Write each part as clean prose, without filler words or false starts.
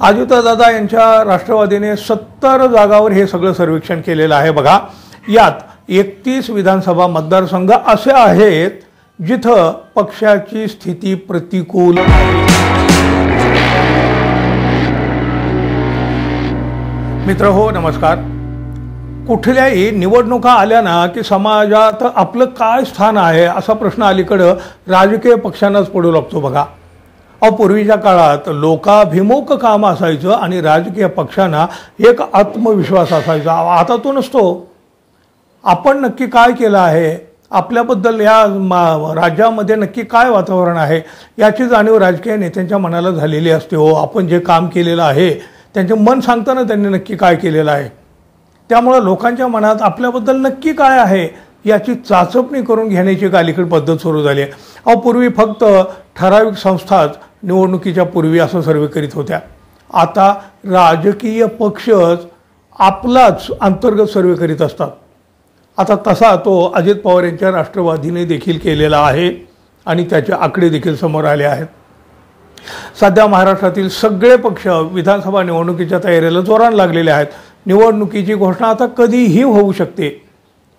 अजितदादा यांच्या राष्ट्रवादीने 70 जागावर हे सगळं सर्वेक्षण केलेलं आहे बघा। यात 31 विधानसभा मतदारसंघ असे आहेत जिथं पक्षाची स्थिती प्रतिकूल आहे। मित्र हो नमस्कार। कुठल्याही निवडणुका आल्या ना की समाजात आपलं काय स्थान आहे असा प्रश्न अलीकडे राजकीय पक्षांनाच पडू लागतो बघा। पूर्वीच्या काळात लोकाभिमुख काम असायचं आणि राजकीय पक्षांना एक आत्मविश्वास असायचा। आता तो नसतो। आपण नक्की काय केलं आहे, आपल्याबद्दल या राज्यामध्ये नक्की काय वातावरण आहे याची जाणीव राजकीय नेत्यांच्या मनाला झालेली असते हो। आपण जे काम केलेलं आहे त्यांचे मन सांगताना त्यांनी नक्की काय केलेलं आहे, त्यामुळे लोकांच्या मनात आपल्याबद्दल नक्की काय आहे याची चाचपणी करून घेण्याची एक अलीकडे पद्धत सुरू झाली आहे। पूर्वी फक्त ठराविक संस्थाच निवडणुकीच्या पूर्वी असं सर्वे करीत होत्या। आता राजकीय पक्षच आपलाच अंतर्गत सर्वे करीत असतात। आता तसा तो अजित पवार यांच्या राष्ट्रवादीने देखील केलेला आहे आणि त्याचे आकडे देखील समोर आले आहेत। सध्या महाराष्ट्रातील सगळे पक्ष विधानसभा निवडणुकीच्या तयारीला जोरान लागलेले आहेत। निवडणुकीची घोषणा आता कधीही होऊ शकते।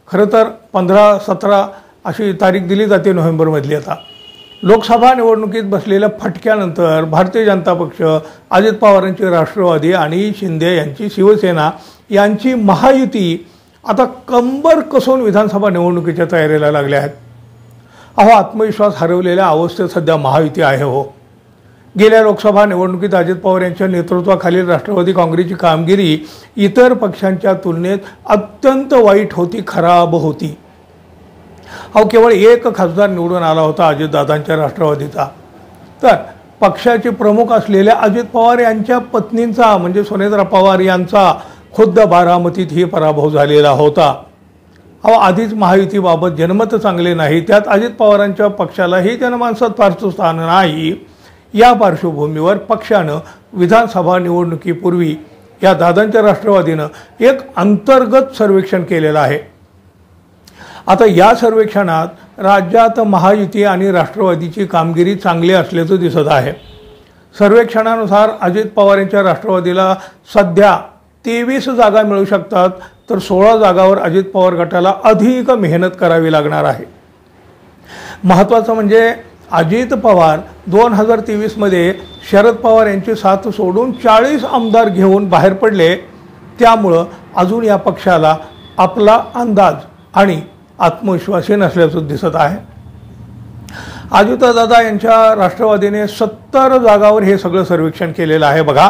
खरं तर 15-17 अशी तारीख दिली जाते नोव्हेंबरमधली। आता लोकसभा निवडणुकीत बसलेल्या फटक्यानंतर भारतीय जनता पक्ष, अजित पवारांची राष्ट्रवादी आणि शिंदे यांची शिवसेना यांची महायुती आता कंबर कसून विधानसभा निवडणुकीच्या तयारीला लागल्या आहेत। आत्मविश्वास हरवलेल्या अवस्थेत सध्या महायुती आहे हो। गेल्या लोकसभा निवडणुकीत अजित पवार यांच्या नेतृत्वाखालील राष्ट्रवादी काँग्रेसची कामगिरी इतर पक्षांच्या तुलनेत अत्यंत वाईट होती, खराब होती। केवळ एक खासदार निवडून आला होता अजितदादांच्या राष्ट्रवादीचा। तर पक्षाचे प्रमुख असलेल्या अजित पवार यांच्या पत्नींचा म्हणजे सुनेत्रा पवार यांचा खुद्द बारामतीतही पराभव झालेला होता। आधीच महायुतीबाबत जनमत चांगले नाही, त्यात अजित पवारांच्या पक्षालाही जनमानसात फारसं स्थान नाही। या पार्श्वभूमीवर पक्षानं विधानसभा निवडणुकीपूर्वी या दादांच्या राष्ट्रवादीनं एक अंतर्गत सर्वेक्षण केलेलं आहे। आता या सर्वेक्षणात राज्यात महायुती आणि राष्ट्रवादीची कामगिरी चांगली असल्याचं दिसत आहे। सर्वेक्षणानुसार अजित पवार यांच्या राष्ट्रवादीला सध्या 23 जागा मिळू शकतात, तर 16 जागावर अजित पवार गटाला अधिक मेहनत करावी लागणार आहे। महत्त्वाचं म्हणजे अजित पवार 2023 मध्ये शरद पवार यांची साथ सोडून 40 आमदार घेऊन बाहेर पडले, त्यामुळं अजून या पक्षाला आपला अंदाज आणि आत्मविश्वासी नसल्याचं दिसत आहे। अजितदादा यांच्या राष्ट्रवादीने 70 जागावर हे सगळं सर्वेक्षण केलेलं आहे बघा।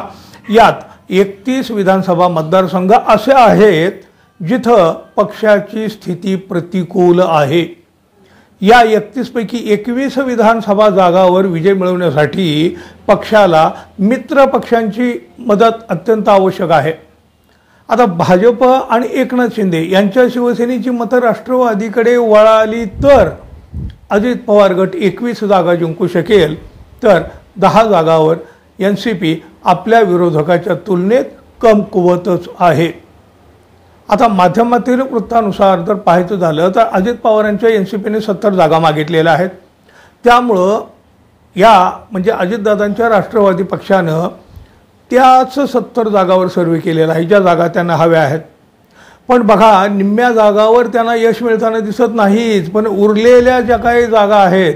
यात 31 विधानसभा मतदारसंघ असे आहेत जिथं पक्षाची स्थिती प्रतिकूल आहे। या 31 पैकी 21 विधानसभा जागावर विजय मिळवण्यासाठी पक्षाला मित्र पक्षांची मदत अत्यंत आवश्यक आहे। आता भाजप आणि एकनाथ शिंदे यांच्या शिवसेनेची मतं राष्ट्रवादीकडे वळाली तर अजित पवार गट 21 जागा जिंकू शकेल, तर 10 जागावर NCP आपल्या विरोधकाच्या तुलनेत कमकुवतच आहे। आता माध्यमातील वृत्तानुसार जर पाहायचं झालं तर अजित पवारांच्या NCPने 70 जागा मागितलेल्या आहेत। त्यामुळं या म्हणजे अजितदादांच्या राष्ट्रवादी पक्षानं त्याच 70 जागावर सर्वे केलेला आहे ज्या जागा त्यांना हव्या आहेत। पण बघा निम्म्या जागावर त्यांना यश मिळताना दिसत नाहीच, पण उरलेल्या ज्या काही जागा आहेत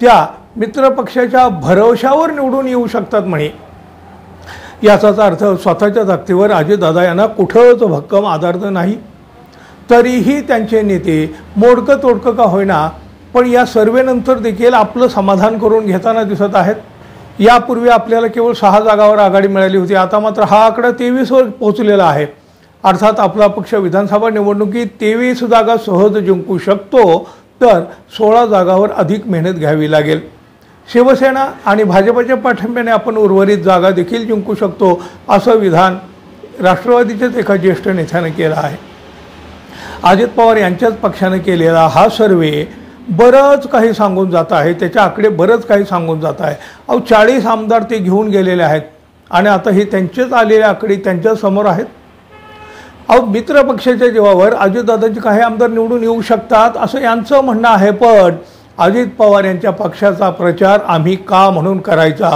त्या मित्र पक्षाच्या भरवशावर निवडून येऊ शकतात म्हणे। याचाच अर्थ स्वतःच्या ताकदीवर अजितदादा यांना कुठंच भक्कम आधार नाही, तरीही त्यांचे नेते मोडकं तोडकं का होईना पण या सर्वेनंतर देखील आपलं समाधान करून घेताना दिसत आहेत। यापूर्वी आपल्याला केवळ 6 जागावर आघाडी मिळाली होती, आता मात्र हा आकडा 23 वर पोहोचलेला आहे। अर्थात आपला पक्ष विधानसभा निवडणुकीत 23 जागा सहज जिंकू शकतो, तर 16 जागावर अधिक मेहनत घ्यावी लागेल। शिवसेना आणि भाजपच्या पाठिंब्याने आपण उर्वरित जागा देखील जिंकू शकतो असं विधान राष्ट्रवादीच्याच एका ज्येष्ठ नेत्याने केलं आहे। अजित पवार यांच्याच पक्षाने केलेला हा सर्वे बरंच काही सांगून जात आहे, त्याचे आकडे बरंच काही सांगून जात आहे। 40 आमदार ते घेऊन गेलेले आहेत आणि आता हे त्यांचेच आलेले आकडे त्यांच्या समोर आहेत। मित्र पक्षाच्या जीवावर अजितदादांचे काही आमदार निवडून येऊ शकतात असं यांचं म्हणणं आहे, पण अजित पवार यांच्या पक्षाचा प्रचार आम्ही का म्हणून करायचा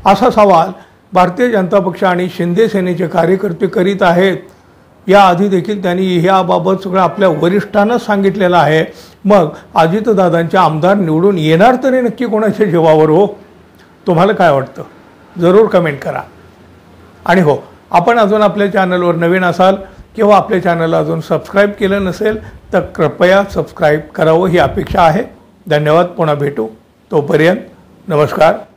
असा सवाल भारतीय जनता पक्ष आणि शिंदे सेनेचे कार्यकर्ते करीत आहेत। याआधी देखील त्यांनी याबाबत सगळं आपल्या वरिष्ठांनाच सांगितलेलं आहे। मग अजितदादांचे आमदार निवडून येणार तरी नक्की कोणाच्या जीवावर हो? तुम्हाला काय वाटतं? जरूर कमेंट करा। आणि हो, आपण अजून आपल्या चॅनलवर नवीन असाल किंवा आपल्या चॅनलला अजून सबस्क्राईब केलं नसेल तर कृपया सबस्क्राईब करावं ही अपेक्षा आहे। धन्यवाद। पुन्हा भेटू, तोपर्यंत नमस्कार।